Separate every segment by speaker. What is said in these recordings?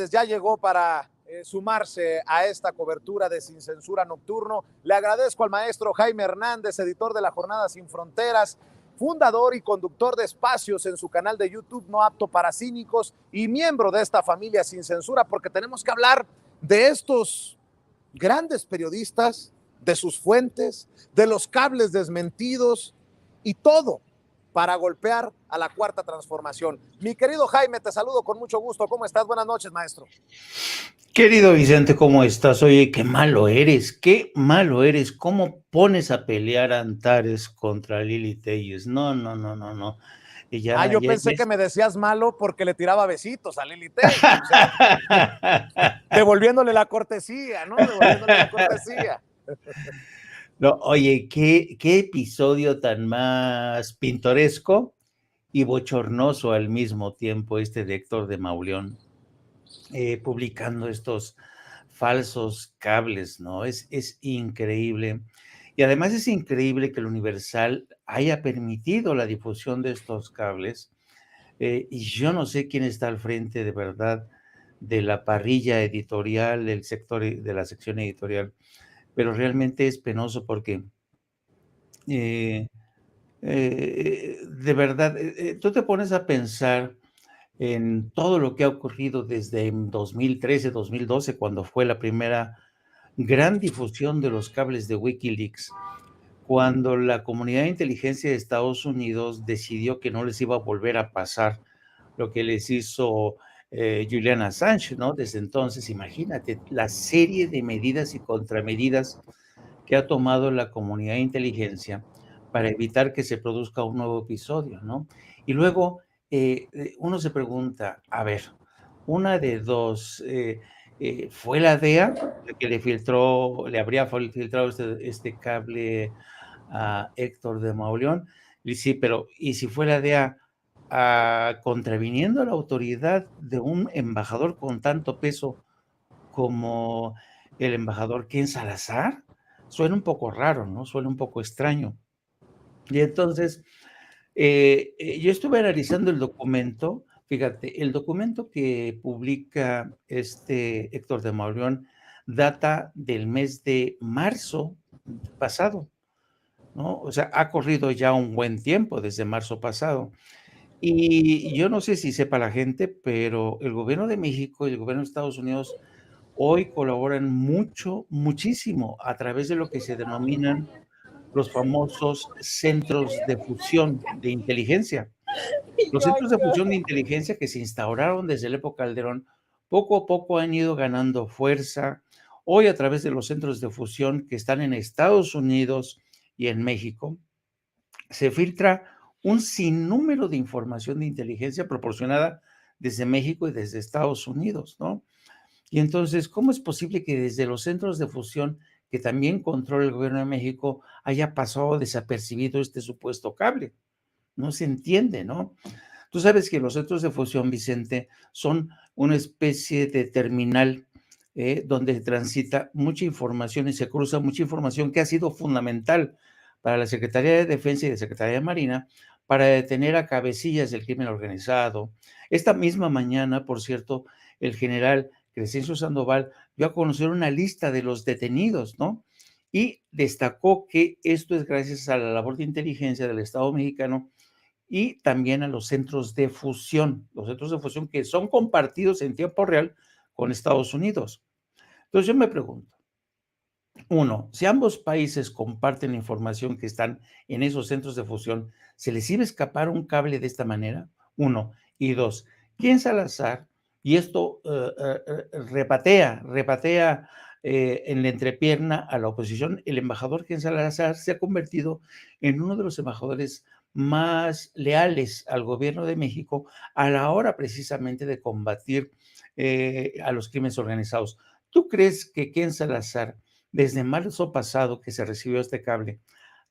Speaker 1: Ya llegó para sumarse a esta cobertura de Sin Censura Nocturno. Le agradezco al maestro Jaime Hernández, editor de La Jornada Sin Fronteras, fundador y conductor de espacios en su canal de YouTube No Apto para Cínicos y miembro de esta familia Sin Censura, porque tenemos que hablar de estos grandes periodistas, de sus fuentes, de los cables desmentidos y todo para golpear a la Cuarta Transformación. Mi querido Jaime, te saludo con mucho gusto. ¿Cómo estás? Buenas noches, maestro.
Speaker 2: Querido Vicente, ¿cómo estás? Oye, qué malo eres, qué malo eres. ¿Cómo pones a pelear a Antares contra Lili Telles? No, no, no, no, no. Y
Speaker 1: Yo pensé que me decías malo porque le tiraba besitos a Lili Telles. O sea, devolviéndole la cortesía, ¿no? Devolviéndole la cortesía.
Speaker 2: No, oye, qué episodio tan más pintoresco y bochornoso al mismo tiempo este de Héctor de Mauleón, publicando estos falsos cables, ¿no? Es increíble. Y además es increíble que el Universal haya permitido la difusión de estos cables. Y yo no sé quién está al frente de verdad de la parrilla editorial, del sector, de la sección editorial, pero realmente es penoso porque eh, de verdad, tú te pones a pensar en todo lo que ha ocurrido desde 2013, 2012, cuando fue la primera gran difusión de los cables de Wikileaks, cuando la comunidad de inteligencia de Estados Unidos decidió que no les iba a volver a pasar lo que les hizo Julian Assange, ¿no? Desde entonces, imagínate la serie de medidas y contramedidas que ha tomado la comunidad de inteligencia para evitar que se produzca un nuevo episodio, ¿no? Y luego uno se pregunta, a ver, una de dos, ¿fue la DEA la que le habría filtrado este cable a Héctor de Mauleón? Y sí, pero ¿y si fue la DEA contraviniendo a la autoridad de un embajador con tanto peso como el embajador Ken Salazar? Suena un poco raro, ¿no? Suena un poco extraño. Y entonces, yo estuve analizando el documento, fíjate, el documento que publica este Héctor de Mauleón data del mes de marzo pasado, ¿no? O sea, ha corrido ya un buen tiempo desde marzo pasado. Y yo no sé si sepa la gente, pero el gobierno de México y el gobierno de Estados Unidos hoy colaboran mucho, muchísimo a través de lo que se denominan los famosos centros de fusión de inteligencia. Los centros de fusión de inteligencia que se instauraron desde la época Calderón, poco a poco han ido ganando fuerza. Hoy a través de los centros de fusión que están en Estados Unidos y en México, se filtra un sinnúmero de información de inteligencia proporcionada desde México y desde Estados Unidos, ¿no? Y entonces, ¿cómo es posible que desde los centros de fusión que también controla el gobierno de México haya pasado desapercibido este supuesto cable? No se entiende, ¿no? Tú sabes que los centros de fusión, Vicente, son una especie de terminal donde transita mucha información y se cruza mucha información que ha sido fundamental para la Secretaría de Defensa y la Secretaría de Marina para detener a cabecillas del crimen organizado. Esta misma mañana, por cierto, el general Crescencio Sandoval dio a conocer una lista de los detenidos, ¿no? Y destacó que esto es gracias a la labor de inteligencia del Estado mexicano y también a los centros de fusión que son compartidos en tiempo real con Estados Unidos. Entonces yo me pregunto, uno, si ambos países comparten la información que están en esos centros de fusión, ¿se les iba a escapar un cable de esta manera? Uno. Y dos, ¿quién Salazar? Y esto repatea en la entrepierna a la oposición. El embajador Ken Salazar se ha convertido en uno de los embajadores más leales al gobierno de México a la hora precisamente de combatir a los crímenes organizados. ¿Tú crees que Ken Salazar, desde marzo pasado que se recibió este cable,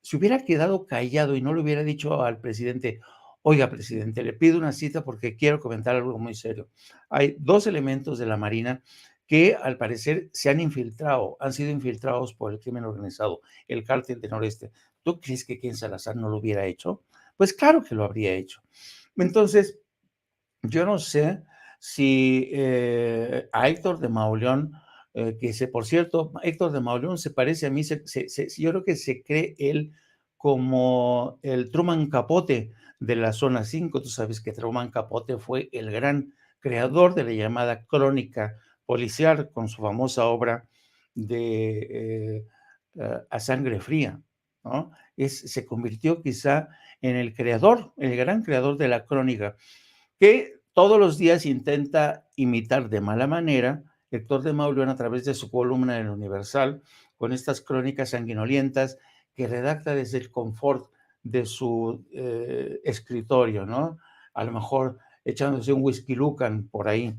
Speaker 2: se hubiera quedado callado y no le hubiera dicho al presidente, oiga, presidente, le pido una cita porque quiero comentar algo muy serio? Hay dos elementos de la Marina que al parecer se han infiltrado, han sido infiltrados por el crimen organizado, el cártel del Noreste. ¿Tú crees que Ken Salazar no lo hubiera hecho? Pues claro que lo habría hecho. Entonces, yo no sé si a Héctor de Mauleón, por cierto, Héctor de Mauleón se parece a mí, yo creo que se cree él como el Truman Capote de la Zona 5. Tú sabes que Truman Capote fue el gran creador de la llamada crónica policial con su famosa obra de A Sangre Fría, ¿no? Se convirtió quizá en el gran creador de la crónica, que todos los días intenta imitar de mala manera Héctor de Mauleón a través de su columna en el Universal, con estas crónicas sanguinolientas que redacta desde el confort de su escritorio, ¿no? A lo mejor echándose un whisky Lucan por ahí.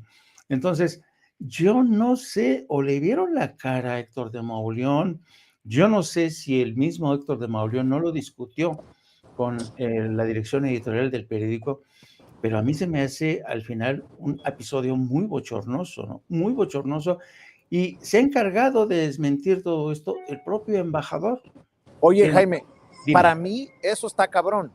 Speaker 2: Entonces, yo no sé, o le vieron la cara a Héctor de Mauleón. Yo no sé si el mismo Héctor de Mauleón no lo discutió con la dirección editorial del periódico, pero a mí se me hace al final un episodio muy bochornoso, ¿no? Muy bochornoso, y se ha encargado de desmentir todo esto el propio embajador.
Speaker 1: Oye, Jaime,
Speaker 2: Dime.
Speaker 1: para mí eso está cabrón,